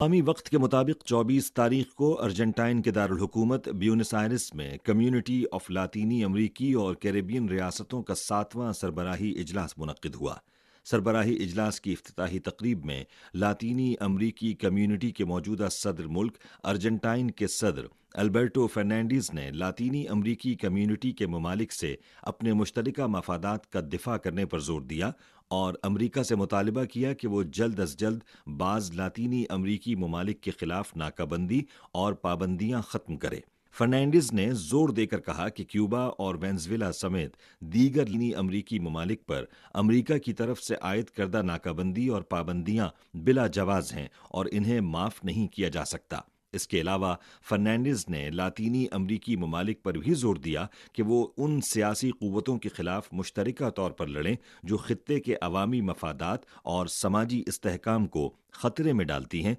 مقامی وقت کے مطابق 24 تاریخ کو ارجنٹائن کے دارالحکومت بیونس آئرس میں کمیونٹی آف لاطینی امریکی اور کیریبین ریاستوں کا 7واں سربراہی اجلاس منعقد ہوا۔ سربراہی اجلاس کی افتتاحی تقریب میں لاطینی امریکی کمیونٹی کے موجودہ صدر ملک ارجنٹائن کے صدر البرٹو فرنانڈیز نے لاطینی امریکی کمیونٹی کے ممالک سے اپنے مشترکہ مفادات کا دفاع کرنے پر زور دیا اور امریکہ سے مطالبہ کیا کہ وہ جلد از جلد بعض لاطینی امریکی ممالک کے خلاف ناکہ بندی اور پابندیاں ختم کرے۔ فرنانڈیز نے زور دے کر کہا کہ کیوبا اور وینزویلا سمیت دیگر لاطینی امریکی ممالک پر امریکہ کی طرف سے عائد کردہ ناکہ بندی اور پابندیاں بلا جواز ہیں اور انہیں معاف نہیں کیا جا سکتا۔ اس کے علاوہ فرنانڈیز نے لاطینی امریکی ممالک پر بھی زور دیا کہ وہ ان سیاسی قوتوں کے خلاف مشترکہ طور پر لڑیں جو خطے کے عوامی مفادات اور سماجی استحکام کو خطرے میں ڈالتی ہیں